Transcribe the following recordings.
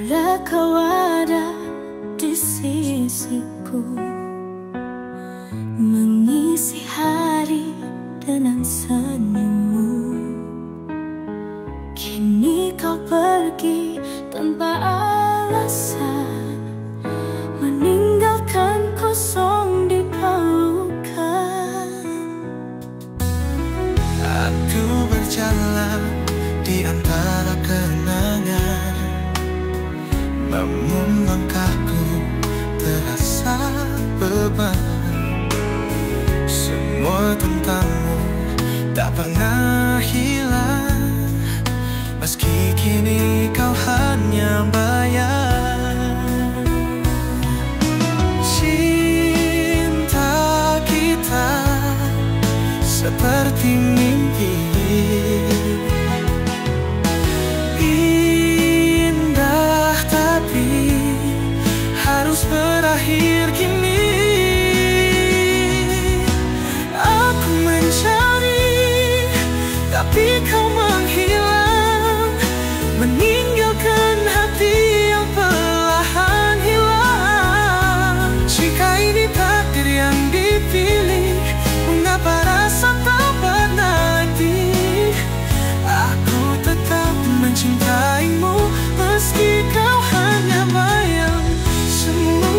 Bila kau ada di sisiku, mengisi hari dengan senyummu. Kini kau pergi tanpa alasan, meninggalkan kosong di pelukan. Aku berjalan di antara kenangan, namun langkahku terasa beban. Semua tentangmu tak pernah hilang, meski kini kau hanya bayang. Cinta kita seperti mimpi, indah tapi harus berakhir kini. Aku mencari, tapi kau menghilang, meninggalkan hati yang perlahan hilang. Jika ini takdir yang dipilih, mengapa rasa tak berarti? Aku tetap mencintaimu, meski kau hanya bayang semu.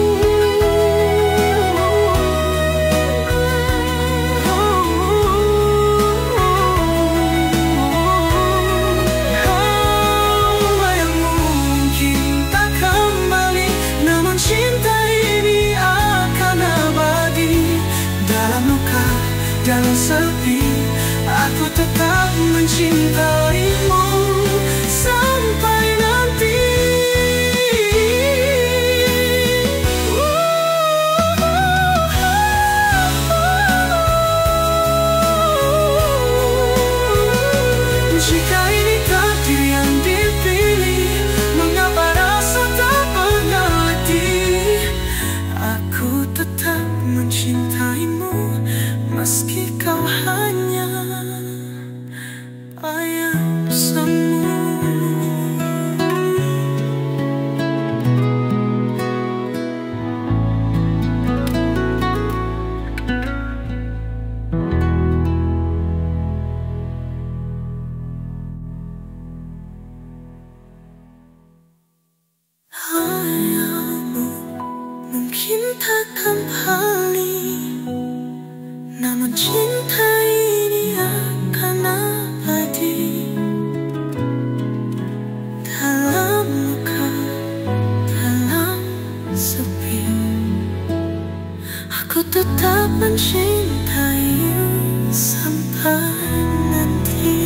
Bayangmu mungkin tak kembali, namun cinta ini akan abadi. Dalam luka, dalam sepi, aku tetap mencintaimu sampai nanti. Jika ini takdir yang dipilih, mengapa rasa tak mengerti? Aku tetap mencintaimu, meski kau hanya bayang semu. Hayalmu mungkin tak kembali, namun cinta ini akan abadi. Dalam luka, dalam sepi, aku tetap mencintaimu sampai nanti.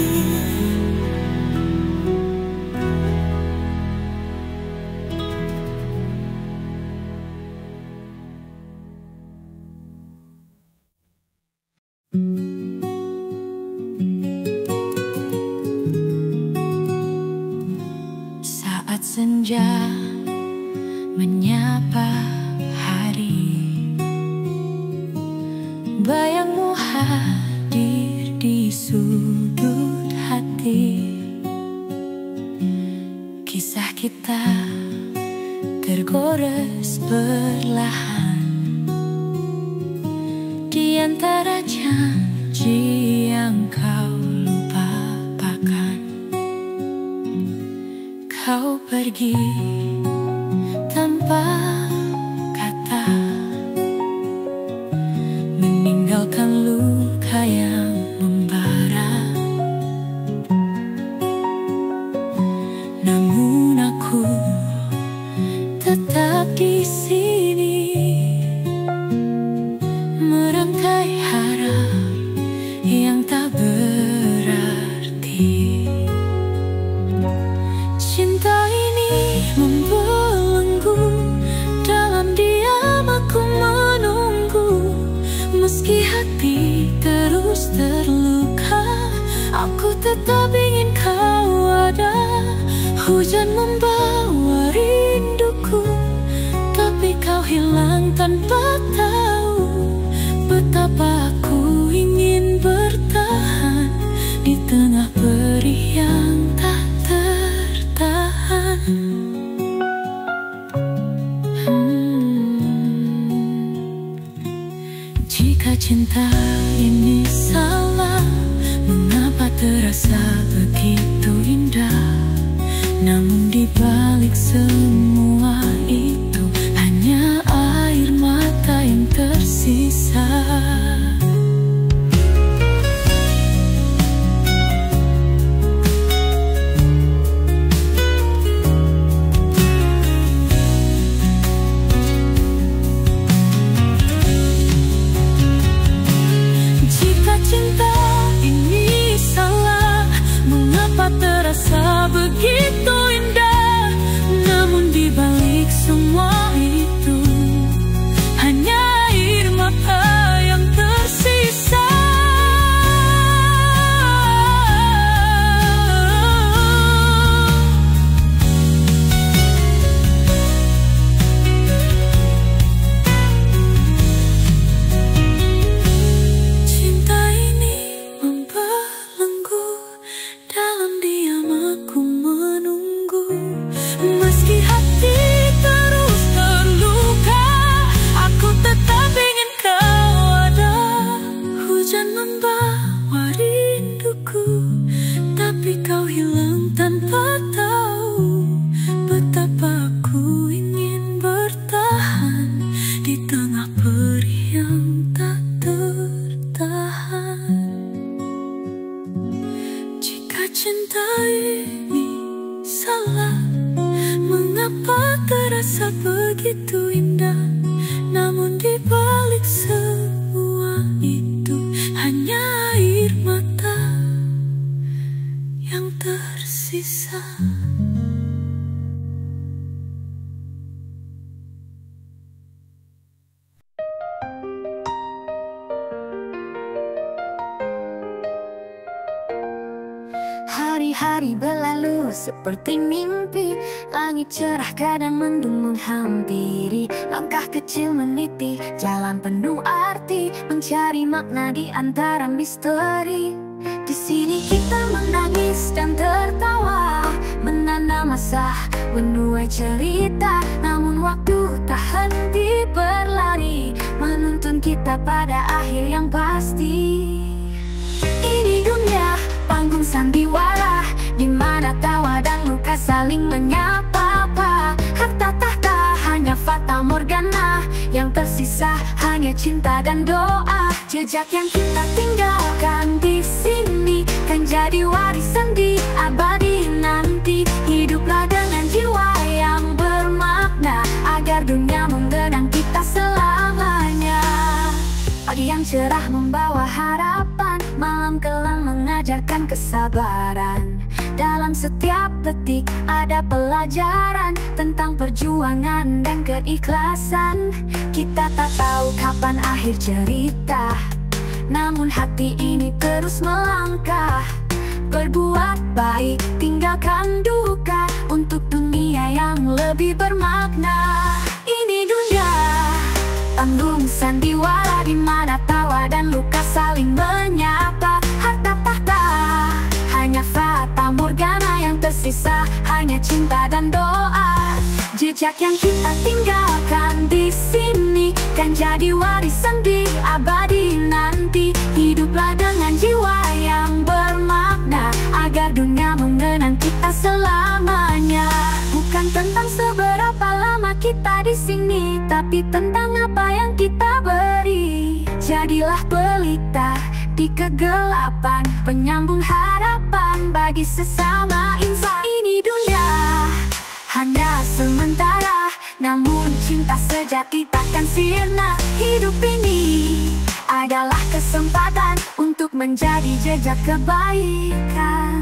Saat senja menyapa hari, bayangmu hadir di sudut hati. Kisah kita tergores perlahan di antara janji yang kau lupakan. Kau pergi tanpa kata, meninggalkan luka yang membara. Namun aku tetap di sini, merangkai harap yang tak berarti. Cinta ini membelenggu, dalam diam aku menunggu. Meski hati terus terluka, aku tetap ingin kau ada. Hujan membawa rinduku, tapi kau hilang tanpa tahu betapa aku ingin bertahan di tengah perih yang tak tertahan. cinta ini salah? Mengapa terasa begitu indah? Namun di balik semua itu hanya air mata yang tersisa. Cinta ini salah, mengapa terasa begitu indah? Namun di balik semua itu hanya air mata yang tersisa. Meski hati terus terluka, aku tetap ingin kau ada. Hujan membawa rinduku, tapi kau hilang tanpa tahu betapa aku ingin bertahan di tengah perih yang tak tertahan. Jika cinta ini salah, mengapa terasa begitu indah? Namun di balik semua itu hanya air mata yang tersisa. Hari-hari berlalu seperti mimpi, langit cerah kadang mendung menghampiri. Langkah kecil meniti, jalan penuh arti, mencari makna di antara misteri. Di sini kita menangis dan tertawa, menanam masa, menuai cerita. Namun waktu tak henti berlari, menuntun kita pada akhir yang pasti. Ini dunia panggung sandiwara, di mana tawa dan luka saling menyapa. Harta tahta hanya fata morgana, yang tersisa hanya cinta dan doa. Jejak yang kita tinggalkan di sini kan jadi warisan di abadi nanti. Hiduplah dengan jiwa yang bermakna, agar dunia mengenang kita selamanya. Pagi yang cerah membawa harapan, malam kelam mengajarkan kesabaran. Dalam setiap detik ada pelajaran tentang perjuangan dan keikhlasan. Kita tak tahu kapan akhir cerita, namun hati ini terus melangkah. Berbuat baik, tinggalkan duka, untuk dunia yang lebih bermakna. Ini dunia panggung sandiwara, di mana tawa dan luka saling menyapa. Harta tahta hanya fata morgana, yang tersisa hanya cinta dan doa. Jejak yang kita tinggalkan di sini kan jadi warisan di abadi nanti. Hiduplah dengan jiwa yang bermakna, agar dunia mengenang kita selamanya. Bukan tentang seberapa lama kita di sini, tapi tentang apa yang kita beri. Jadilah pelita di kegelapan, penyambung harapan bagi sesama insan. Ini dunia hanya sementara, namun cinta sejati takkan sirna. Hidup ini adalah kesempatan untuk menjadi jejak kebaikan.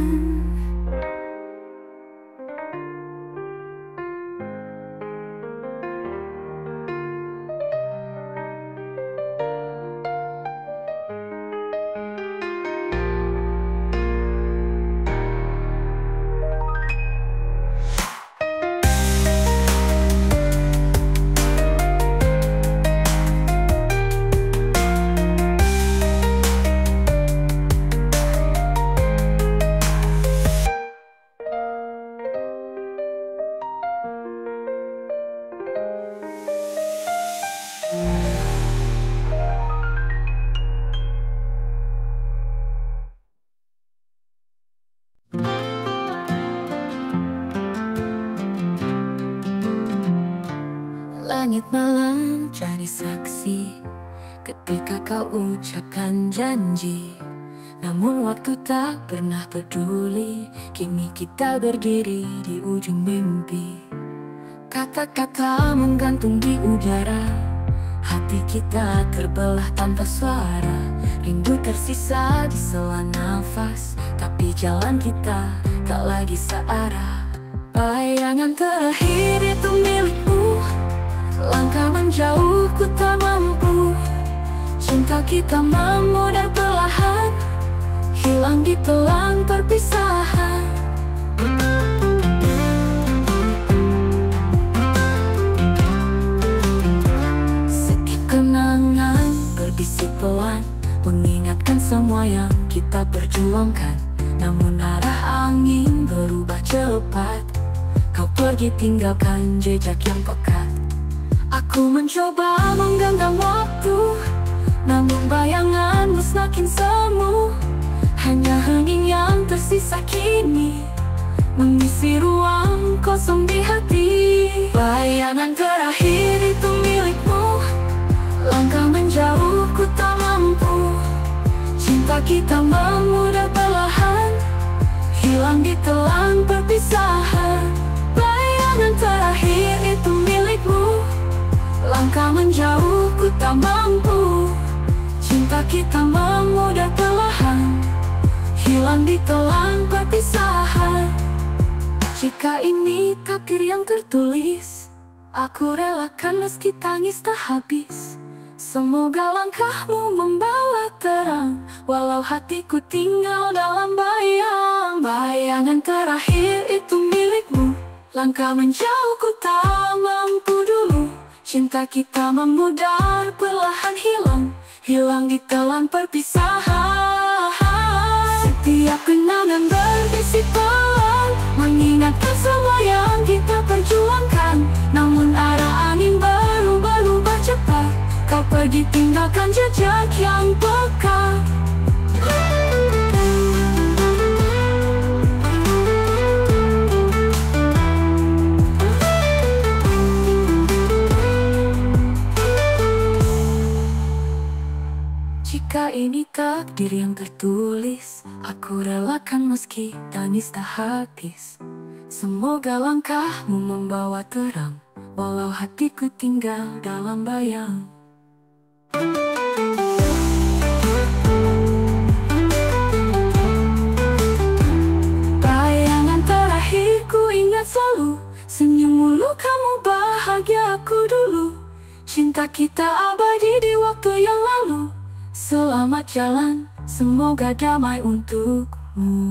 langit malam jadi saksi ketika kau ucapkan janji. Namun waktu tak pernah peduli, kini kita berdiri di ujung mimpi. Kata-kata menggantung di udara, hati kita terbelah tanpa suara. Rindu tersisa di sela nafas, tapi jalan kita tak lagi searah. Bayangan terakhir itu milikmu, langkah menjauh ku tak mampu. Cinta kita memudar perlahan, hilang di telan perpisahan. Setiap kenangan berbisik pelan, mengingatkan semua yang kita perjuangkan. Namun arah angin berubah cepat, kau pergi tinggalkan jejak yang pekat. Aku mencoba menggenggam waktu, namun bayanganmu semakin semu. Hanya hening yang tersisa kini mengisi ruang kosong di hati. Bayangan terakhir itu milikmu, langkah menjauh ku tak mampu. Cinta kita memudar perlahan, hilang di telan perpisahan. Bayangan terakhir itu milikmu, langkah menjauh ku tak mampu. Cinta kita memudar perlahan, hilang di telan perpisahan. Jika ini takdir yang tertulis, aku relakan meski tangis tak habis. Semoga langkahmu membawa terang, walau hatiku tinggal dalam bayang. Bayangan terakhir itu milikmu, langkah menjauh ku tak mampu dulu. Cinta kita memudar perlahan hilang di telan perpisahan. Setiap kenangan berbisik pelan, mengingatkan semua yang kita perjuangkan. Namun arah angin berubah cepat, kau pergi tinggalkan jejak yang pekat. Jika ini takdir yang tertulis, aku relakan meski tangis tak habis. Semoga langkahmu membawa terang, walau hatiku tinggal dalam bayang. Bayangan terakhir ku ingat selalu, senyummu kamu bahagia aku dulu. Cinta kita abadi di waktu yang lalu. Selamat jalan, semoga damai untukmu.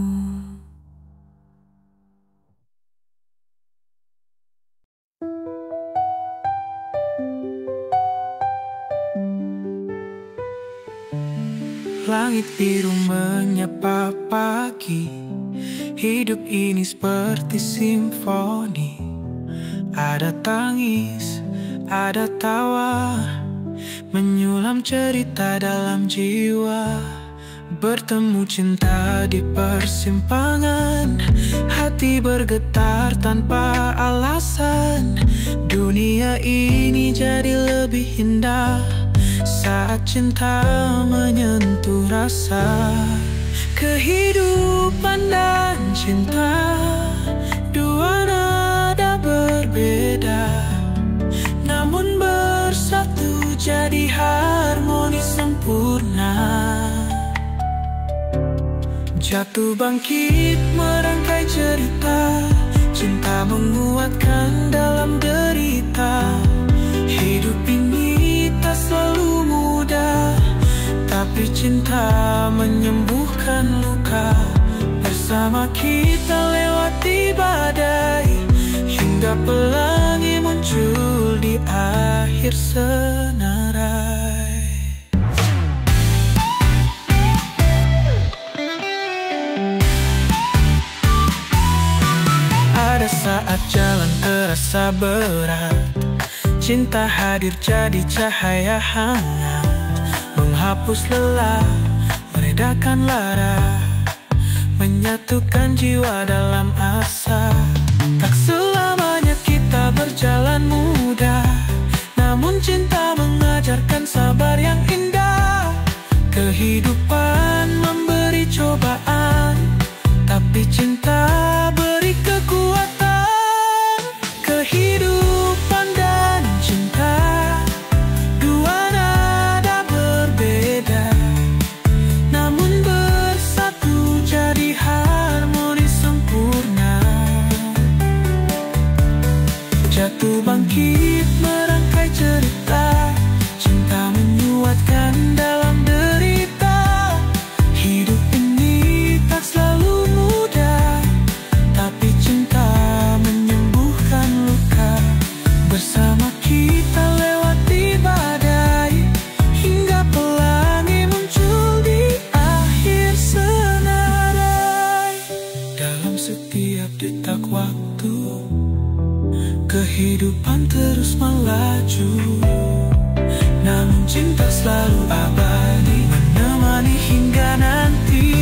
Langit biru menyapa pagi, hidup ini seperti simfoni. Ada tangis, ada tawa, menyulam cerita dalam jiwa. Bertemu cinta di persimpangan, hati bergetar tanpa alasan. Dunia ini jadi lebih indah saat cinta menyentuh rasa. Kehidupan dan cinta, dua nada berbeda, namun bersatu jadi harmoni sempurna. Jatuh bangkit merangkai cerita, cinta menguatkan dalam derita. Hidup ini tak selalu mudah, tapi cinta menyembuhkan luka. Bersama kita lewati badai, hingga pelangi muncul di akhir senarai. Ada saat jalan terasa berat, cinta hadir jadi cahaya hangat, menghapus lelah, meredakan lara, menyatukan jiwa dalam asa. Tak selamanya kita berjalan mudah, jatuh bangkit merangkai cerita, cinta menyuatkan dalam derita. Hidup ini tak selalu mudah, tapi cinta menyembuhkan luka. Bersama kita lewati badai, hingga pelangi muncul di akhir senarai. Dalam setiap detak waktu, kehidupan terus melaju, namun cinta selalu abadi, menemani hingga nanti.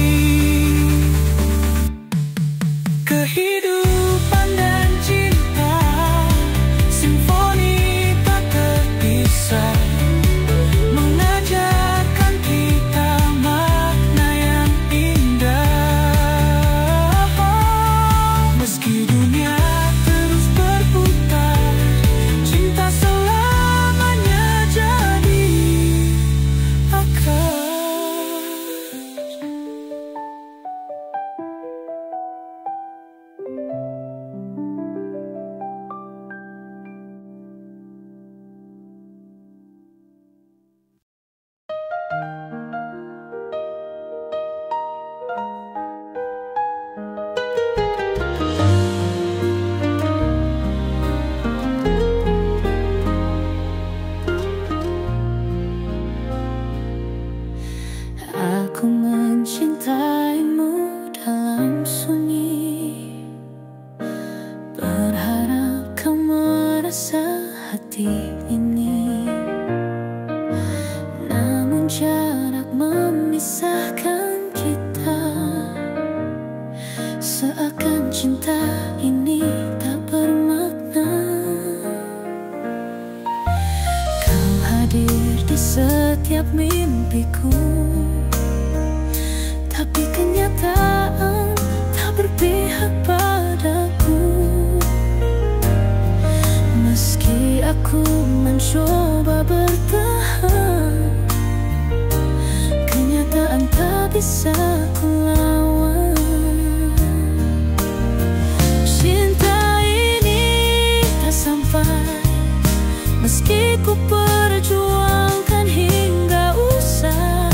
Kehidupan dan cinta, simfoni tak terpisah, mengajarkan kita makna yang indah. Meski dunia terus berputar, cinta selamanya jadi akar. Aku mencintaimu dalam sunyi, berharap kau merasa hati ini. Namun jarak memisahkan kita, seakan cinta ini tak bermakna. Kau hadir di setiap mimpiku, tapi kenyataan tak berpihak padaku. Meski aku mencoba bertahan, kenyataan tak bisa kulawan. Cinta ini tak sampai, meski ku perjuangkan hingga usai.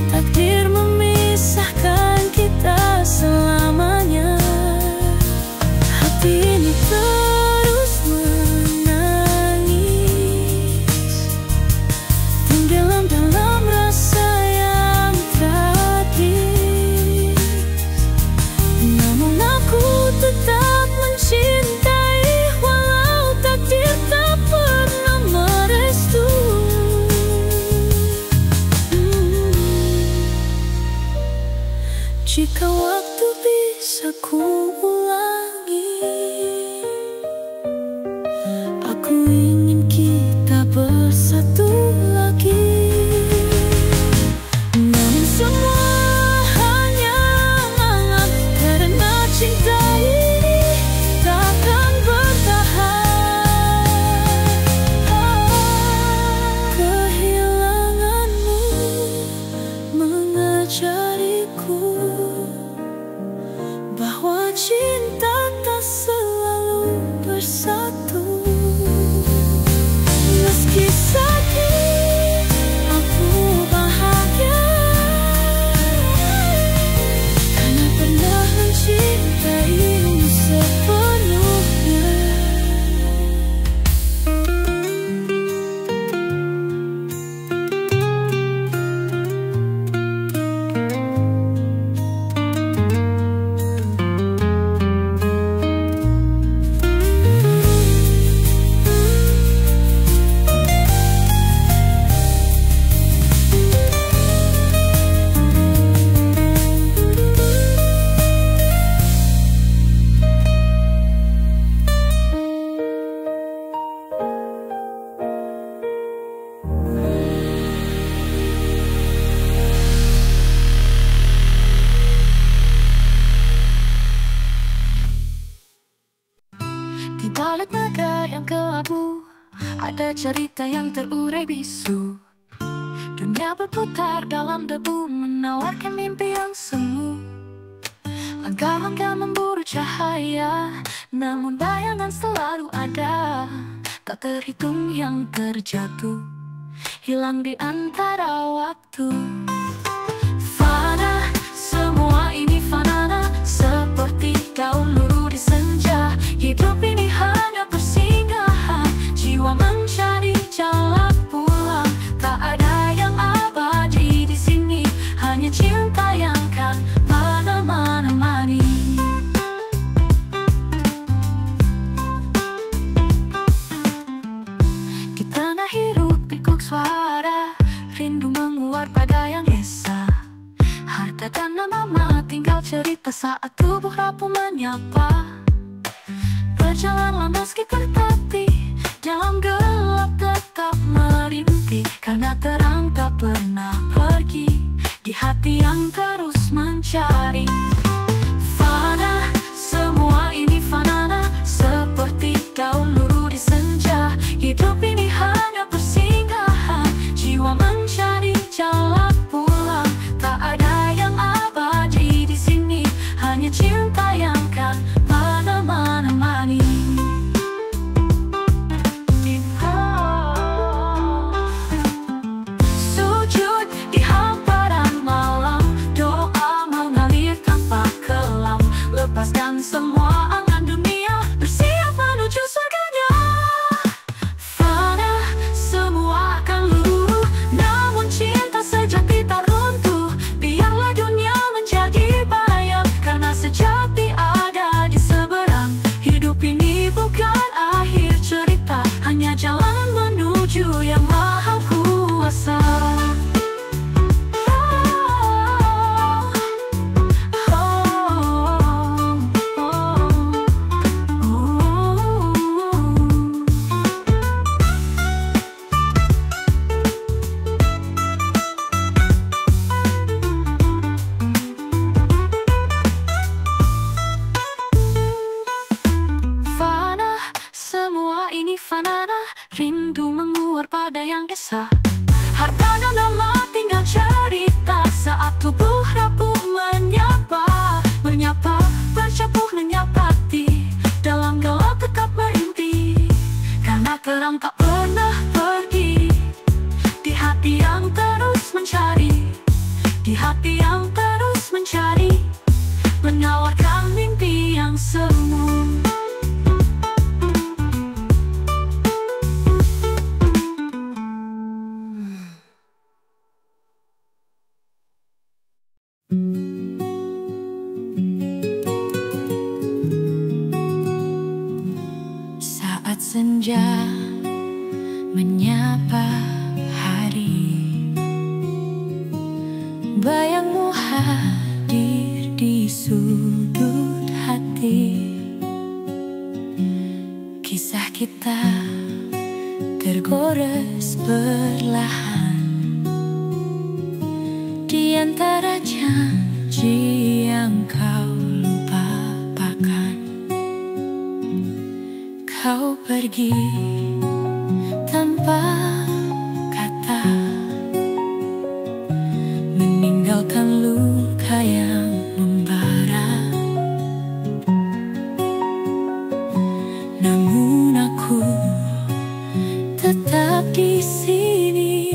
Takdir memisahkan kita selamanya. Hati ini terus menangis, tenggelam dalam rasa yang tragis. Namun aku tetap mencintai, walau takdir tak pernah merestui. Jika waktu bisa ku ulangi, aku ingin kita bersatu lagi. Namun semua hanya angan, karena cinta ini takkan bertahan. Kehilanganmu mengajariku bahwa cinta tak selalu bersatu. Meski sakit, aku bahagia, karena pernah mencintaimu sepenuhnya. Di balik naga yang kelabu, ada cerita yang terurai bisu. Dan Dunia berputar dalam debu, menawarkan mimpi yang semu. Langkah-langkah memburu cahaya, namun bayangan selalu ada. Tak terhitung yang terjatuh, hilang di antara waktu. Fana, semua ini fana, seperti daun luruh di senja. Hidup ini hanya persinggahan, jiwa mencari jalan pulang. Tak ada yang abadi di sini, hanya cinta yang kan menemani. Di tengah hiruk pikuk suara, rindu menguat pada yang esa. Harta dan nama tinggal cerita saat tubuh rapuh menyapa. Berjalanlah meski tertatih, dalam gelap tetap merintih. Karena terang tak pernah pergi, di hati yang terus mencari. Fana, semua ini fana, seperti daun luruh di senja. Hidup ini hanya persinggahan, jiwa mencari jalan pulang. Tak ada yang abadi di sini, hanya cinta yang kan menemani. Sujud di hamparan malam, doa mengalir tanpa kelam. Lepaskan semua angan dunia, bersiap menuju surganya. Fana, semua akan luluh, namun cinta sejati tak runtuh. Biarlah dunia menjadi bayang, karena sejati ada di seberang. Hidup ini bukan akhir cerita, hanya jalan menuju yang maha kuasa. Fana, semua ini fana, rindu menguar pada yang esa. Harta dan nama tinggal cerita saat tubuh rapuh menyapa. Bercapuh menyapati, dalam gelap tetap merintih. Karena terang tak pernah pergi, di hati yang terus mencari. Di hati yang terus mencari, menawarkan mimpi yang semu. Saat senja menyapa hari, bayangmu hadir di sudut hati. Kisah kita tergores perlahan di antara janji yang kau lupakan. Kau pergi tanpa kata, meninggalkan luka yang membara. Namun aku tetap di sini,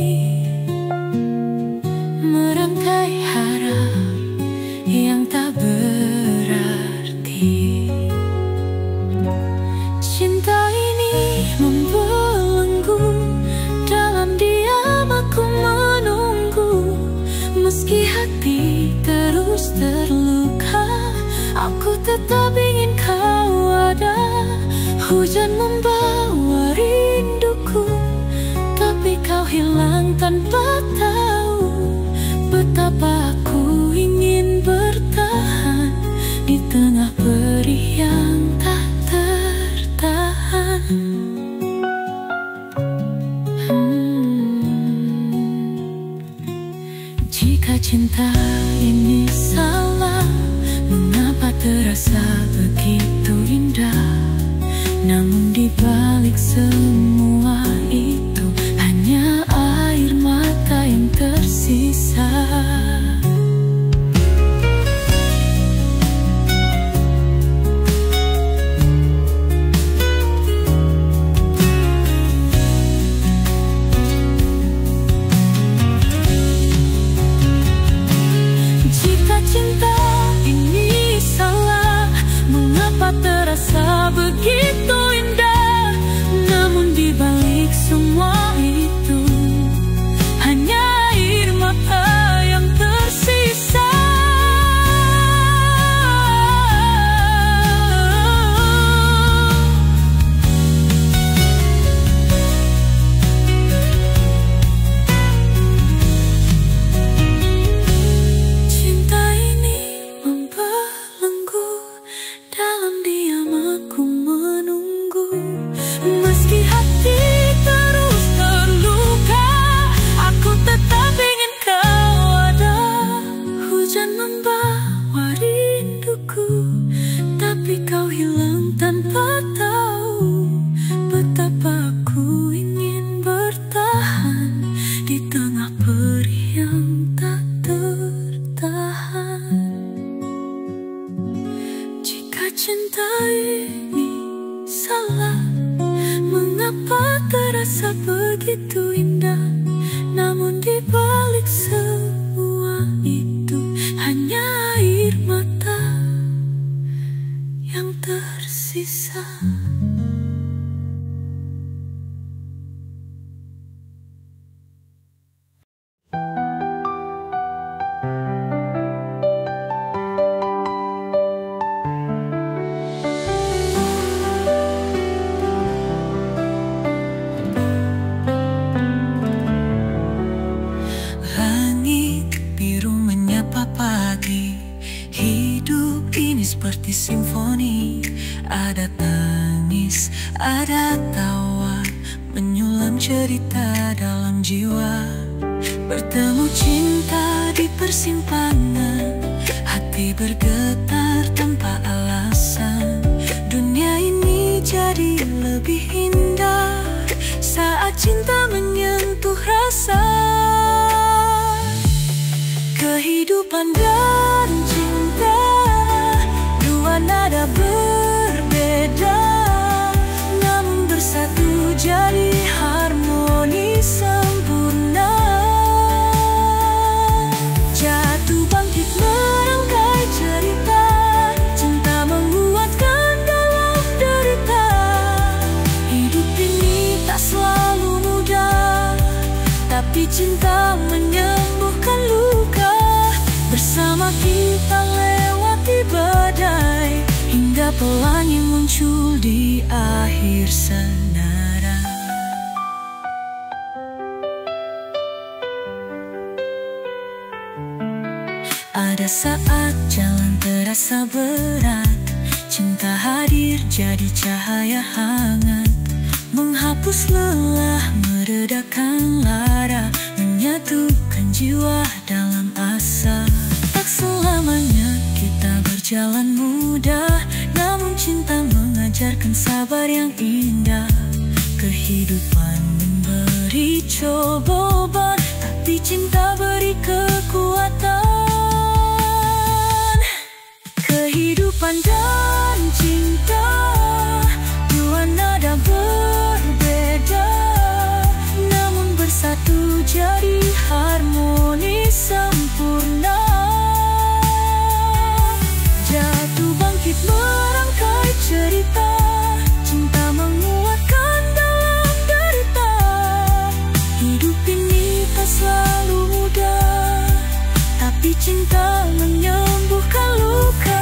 merangkai harap yang tak berarti. Cinta ini membelenggu, dalam diam aku menunggu. Meski hati terus terluka, aku tetap ingin kau ada. Hujan membawa rinduku, tapi kau hilang tanpa tahu betapa aku ingin bertahan di tengah perih yang tak tertahan. Jika cinta ini salah, mengapa terasa begitu indah? Namun di balik semua itu hanya air mata yang terpisah. Jika cinta ini salah, mengapa terasa begitu indah? Namun di balik semua itu, hanya air mata yang tersisa. Cinta ini membelenggu, dalam diam aku menunggu. Meski hati terus terluka, aku tetap ingin kau ada. Hujan membawa rinduku, tapi kau hilang tanpa tahu betapa aku ingin bertahan di tengah perih yang tak tertahan. Jika cinta ini salah, mengapa terasa begitu indah? Namun di balik semua itu, hanya air mata yang tersisa. Langit biru menyapa pagi, hidup ini seperti simfoni. Ada tangis, ada tawa, menyulam cerita dalam jiwa. Bertemu cinta di persimpangan, hati bergetar tanpa alasan. Dunia ini jadi lebih indah saat cinta menyentuh rasa. Kehidupan dan cinta, dua nada berbeda, namun bersatu jadi harmoni sempurna. Jatuh bangkit merangkai cerita, cinta menguatkan dalam derita. Hidup ini tak selalu mudah, tapi cinta menyembuhkan luka. Bersama kita lewati badai, hingga pelangi muncul di akhir senara. Ada saat jalan terasa berat, cinta hadir jadi cahaya hangat, menghapus lelah, meredakan lara, menyatukan jiwa dalam asa. Tak selamanya kita berjalan mudah, namun cinta mengajarkan sabar yang indah. Kehidupan memberi cobaan, tapi cinta beri kekuatan. Kehidupan dan cinta, dua nada berbeda, namun bersatu jadi harmoni sempurna. Jatuh bangkit merangkai cerita, cinta menguatkan dalam derita. Hidup ini tak selalu mudah, tapi cinta menyembuhkan luka.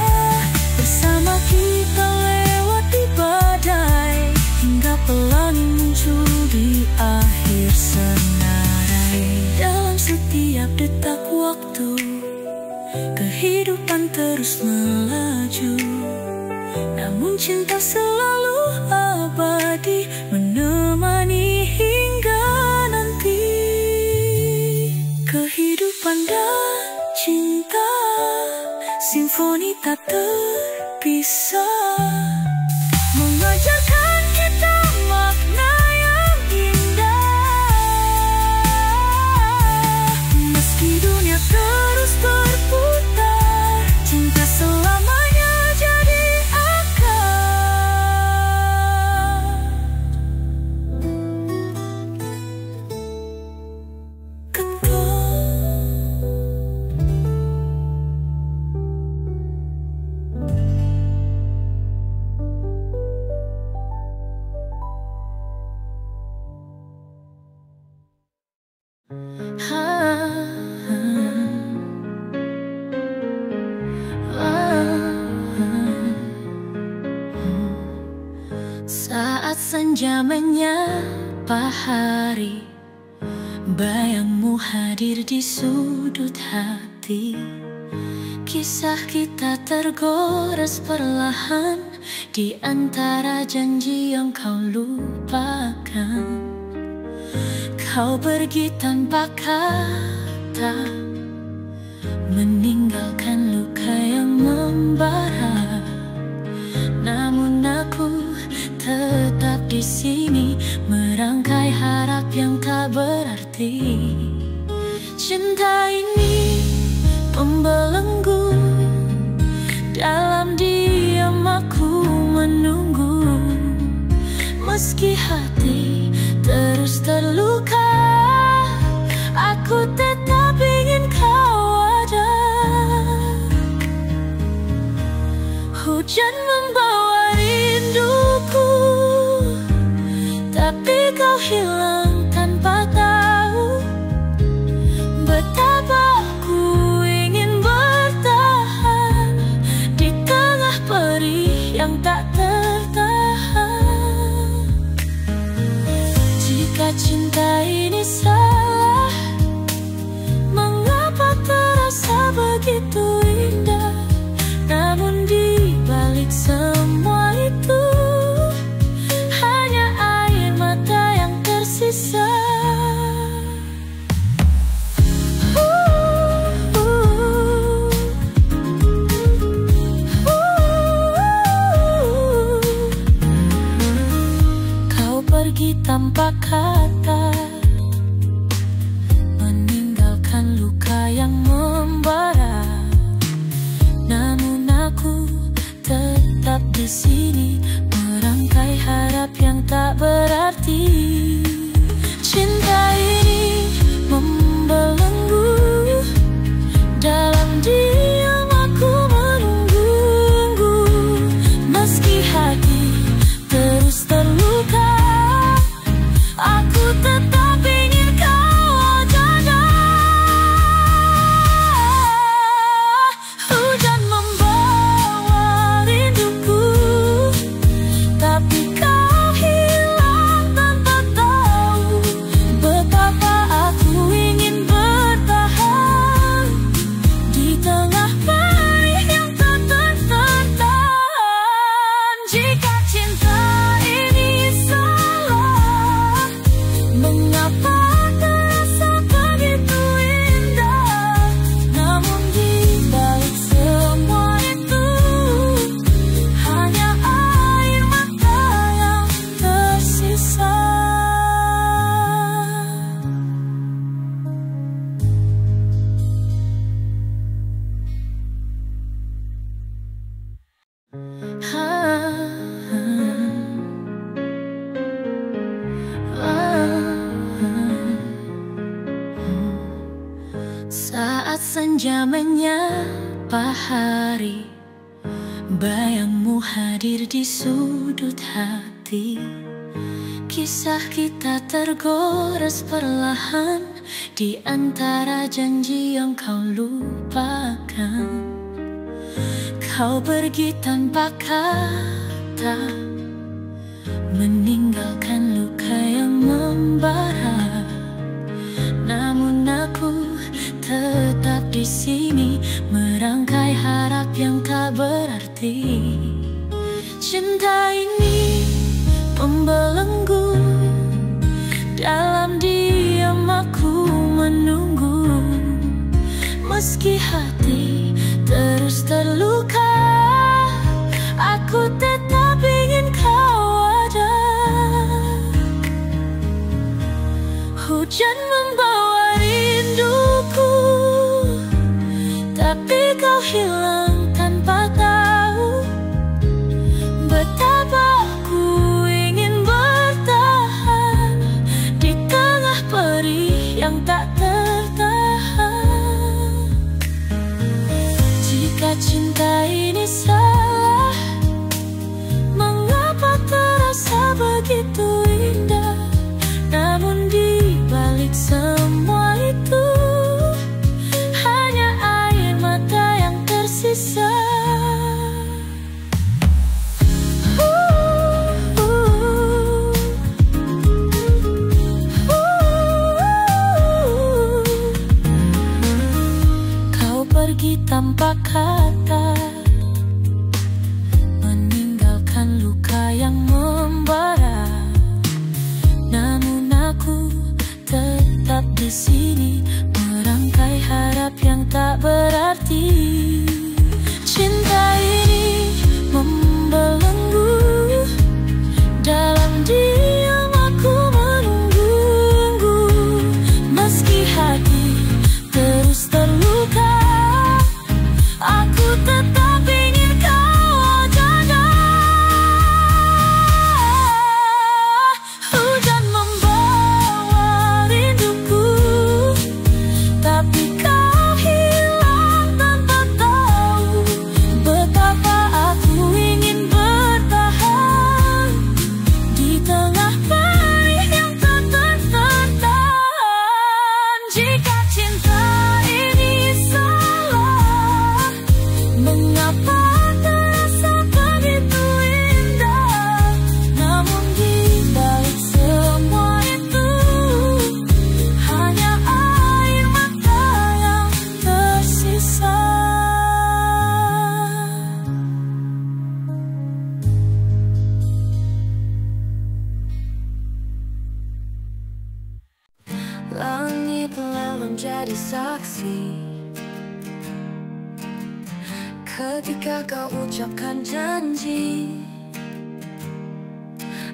Bersama kita lewati badai, hingga pelangi muncul di akhir senarai. Dalam setiap detak waktu, kehidupan terus melaju, namun cinta selalu abadi, menemani hingga nanti. Kehidupan dan cinta, simfoni tak terpisah, mengajarkan kita makna yang indah. Meski dunia senja menyapa hari, bayangmu hadir di sudut hati. Kisah kita tergores perlahan di antara janji yang kau lupakan. Kau pergi tanpa kata, meninggalkan luka yang membara. Namun aku tetap di sini, merangkai harap yang tak berarti. Cinta ini membelenggu, dalam diam aku menunggu. Meski hati terus terluka, aku tetap ingin kau ada. Hujan membawa rinduku, tapi kau hilang tanpa tahu betapa aku ingin bertahan di tengah perih yang tak tertahan. Jika cinta ini salah, mengapa terasa begitu indah? Namun di balik semua itu, hanya air mata yang tersisa. Kau pergi tanpa kata, meninggalkan luka yang membara. Namun aku tetap di sini, merangkai harap yang tak berarti. Cinta ini membelenggu, dalam diam aku menunggu. Meski hati terus terluka, aku tetap ingin kau ada. Hujan membawa rinduku, tapi kau hilang tanpa tahu betapa aku ingin bertahan di tengah perih yang tak tertahan. Jika cinta ini salah, mengapa terasa begitu indah? Namun di balik semua itu, hanya air mata yang tersisa. Saat senja menyapa hari, bayangmu hadir di sudut hati. Kisah kita tergores perlahan di antara janji yang kau lupakan. Kau pergi tanpa kata, meninggalkan luka yang membara. Namun aku tetap di sini, merangkai harap yang tak berarti. Cinta ini membelenggu, dalam diam aku menunggu. Meski hati terus terluka, aku tetap ingin kau ada. Hujan membawa rinduku, tapi kau hilang tanpa tahu betapa aku ingin bertahan di tengah perih yang tak tertahan. Jika cinta ini salah, mengapa terasa begitu indah? Namun di balik semua itu, hanya air mata yang tersisa. pergi tanpa kata, meninggalkan luka yang membara. Namun aku tetap di sini, merangkai harap yang tak berarti. Cinta ini membelenggu, dalam diam aku menunggu. Meski hati terus terluka, aku tetap ingin kau jaga. Hujan membawa rinduku, tapi kau hilang tanpa tahu betapa aku ingin bertahan di tengah perih yang tak tertahan. Jika cinta ini salah, mengapa terasa begitu indah? Namun di balik semua itu, hanya air mata yang tersisa. Langit telah menjadi saksi ketika kau ucapkan janji.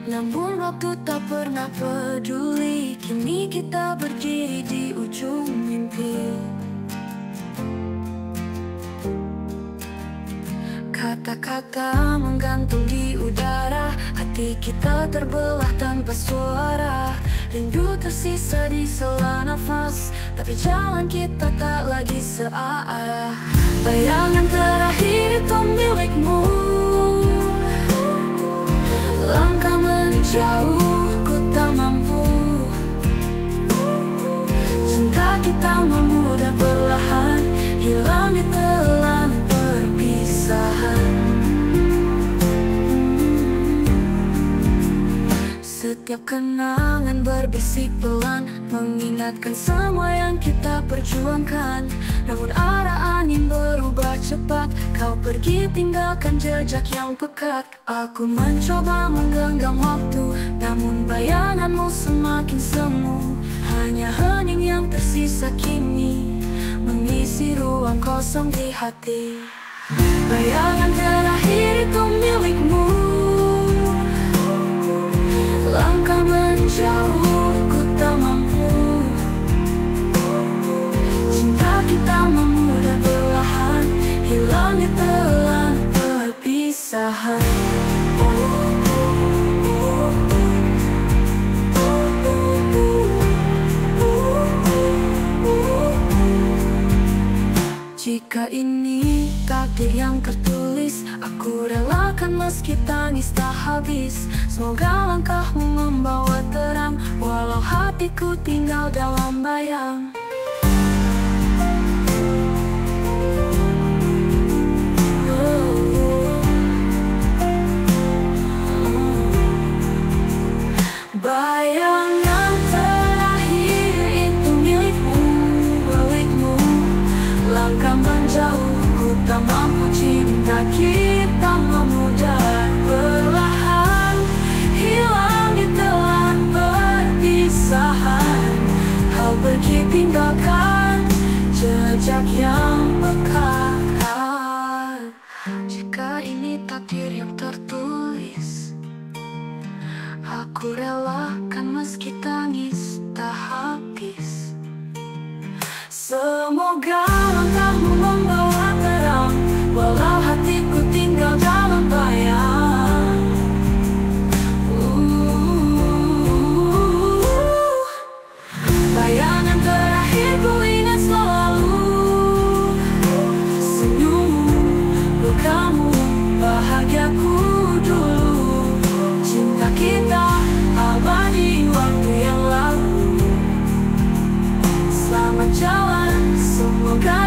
Namun waktu tak pernah peduli, kini kita berdiri di ujung mimpi. Kata-kata menggantung di udara, hati kita terbelah tanpa suara. Rindu tersisa di sela nafas, tapi jalan kita tak lagi searah. Bayangan terakhir itu milikmu, langkah menjauh ku tak mampu. Cinta kita memudah perlahan, hilang di telan perpisahan. Setiap kenangan berbisik pelan, mengingatkan semua yang kita perjuangkan. Namun arah angin berubah cepat, kau pergi tinggalkan jejak yang pekat. Aku mencoba menggenggam waktu, namun bayanganmu semakin semu. Hanya hening yang tersisa kini, mengisi ruang kosong di hati. Bayangan terakhir itu milikmu, langkah menjauh ku tak mampu. Cinta kita memudah perlahan, hilang di telan perpisahan. Jika ini takdir yang tertulis, aku relakan meski tangis tak habis. Semoga langkahmu membawa terang, walau hatiku tinggal dalam bayang. Bayangan terakhir itu milikmu, milikmu. Langkah menjauh ku tak mampu, cinta kita memudah perlahan, hilang di telan perpisahan. Kau pergi tinggalkan jejak yang bekas. Jika ini takdir yang tertulis, aku relakan meski tangis tak habis. Semoga langkahmu membawa terang, walau hatiku tinggal dalam bayang. Bayangan terakhir ku ingat selalu, senyummu, lukamu, bahagiaku dulu. Cinta kita abadi waktu yang lalu. Selamat jalan, semoga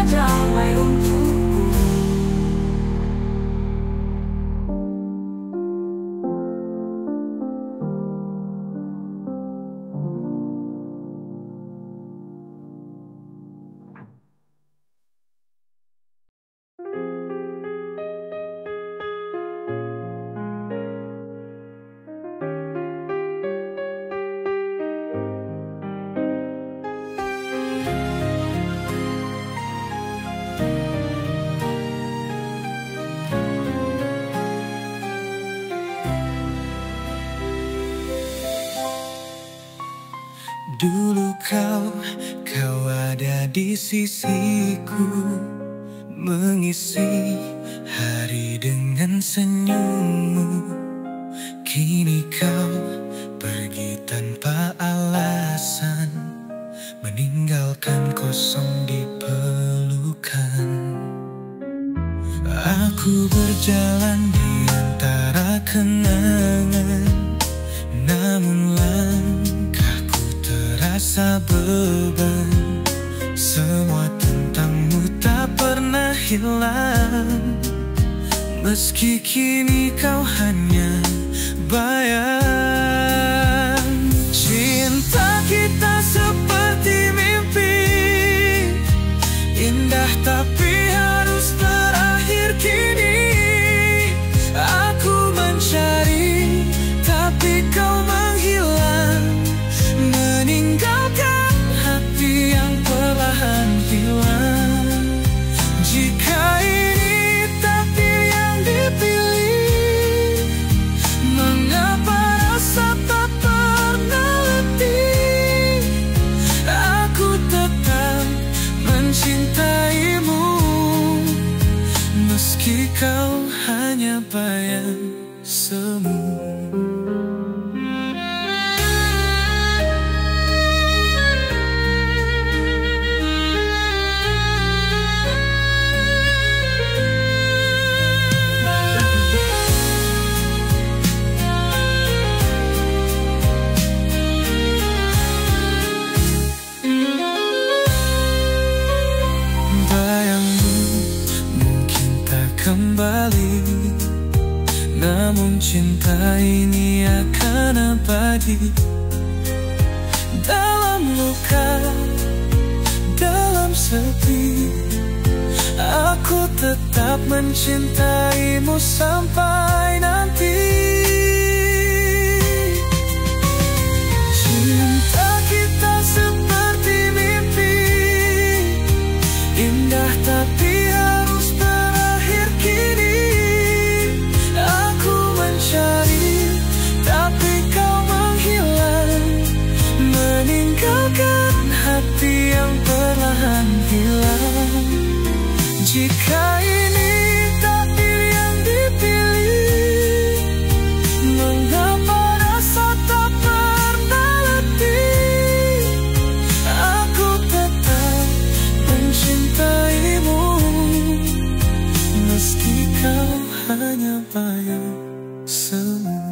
kau ada di sisiku, mengisi hari dengan senyummu. Kini kau pergi tanpa alasan, meninggalkan kosong di pelukan. Aku berjalan di antara kenangan, namun langkahku terasa beban. Semua tentangmu tak pernah hilang, meski kini kau hanya bayang. Cinta kita seperti mimpi indah, tapi harus berakhir kini. Aku mencari, tapi kau menghilang, meninggalkan hati yang perlahan hilang. Jika ini takdir yang dipilih, mengapa rasa tak pernah letih? Aku tetap mencintaimu, meski kau hanya bayang semu. Kembali, namun cinta ini akan abadi. Dalam luka, dalam sepi, aku tetap mencintaimu sampai nanti. Cinta kita seperti mimpi indah, tapi harus berakhir kini. Aku mencari, tapi kau menghilang, meninggalkan hati yang perlahan hilang. Jika ini takdir yang dipilih, mengapa rasa tak pernah letih? Aku tetap mencintaimu, meski kau hanya bayang semu.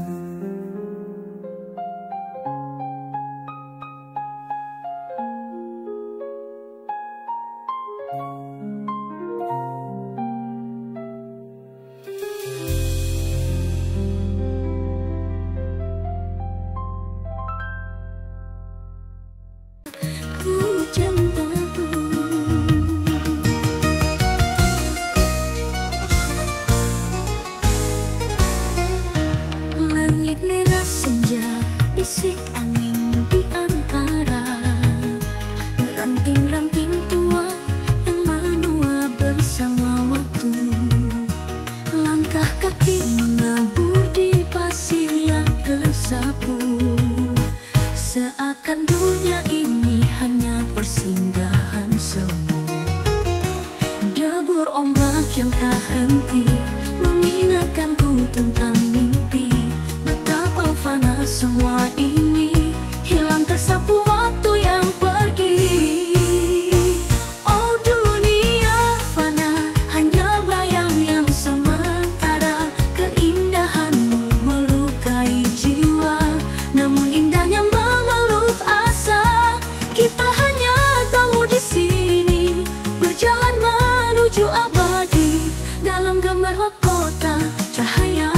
Langit merah senja, bisik angin di antara ranting-ranting tua yang menua bersama waktu. Langkah kaki menabur di pasir yang tersapu, seakan dunia ini hanya persinggahan semu. Debur ombak yang tak henti mengingatkanku tentang mimpi. Betapa fana semua ini, hilang tersapu waktu yang pergi. Oh dunia fana, hanya bayang yang sementara. Keindahanmu melukai jiwa, namun indahnya memeluk asa. Kita hanya tahu di sini, berjalan menuju abadi. Dalam gemerlap kota, cahaya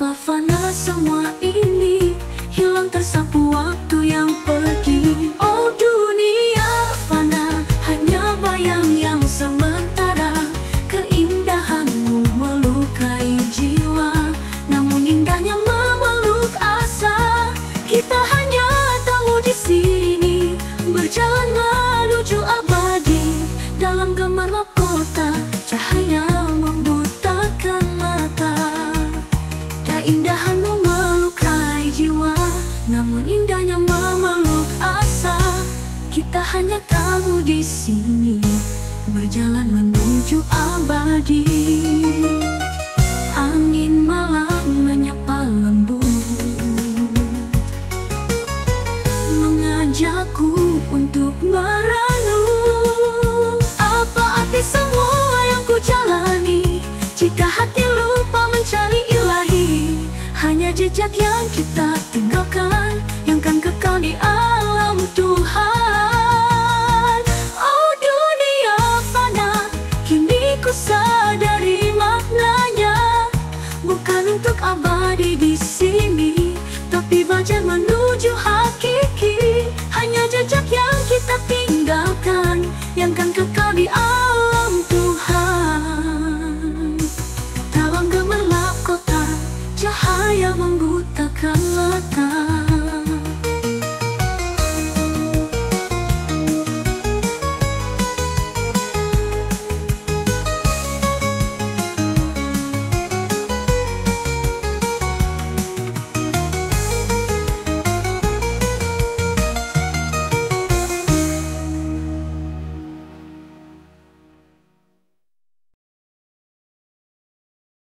Betapa fana semua ini, hilang tersapu waktu yang pergi. Oh dunia fana, hanya bayang yang sementara. Keindahanmu melukai jiwa, namun indahnya memeluk asa. Kita hanya tahu di sini, berjalan menuju abadi. Dalam gemerlap kota, cahaya membutakan mata. Keindahanmu melukai jiwa, namun indahnya memeluk asa. Kita hanya tahu di sini, berjalan menuju abadi. Angin malam menyapa lembut, mengajakku untuk merenung. Apa arti semua yang ku jalani, jika hati lupa mencari ilahi? Hanya jejak yang kita tinggalkan, yang kan kekal di alam Tuhan. Oh dunia fana, kini ku sadari maknanya. Bukan untuk abadi di sini, tapi bajan menuju hakiki. Hanya jejak yang kita tinggalkan, yang kan kekal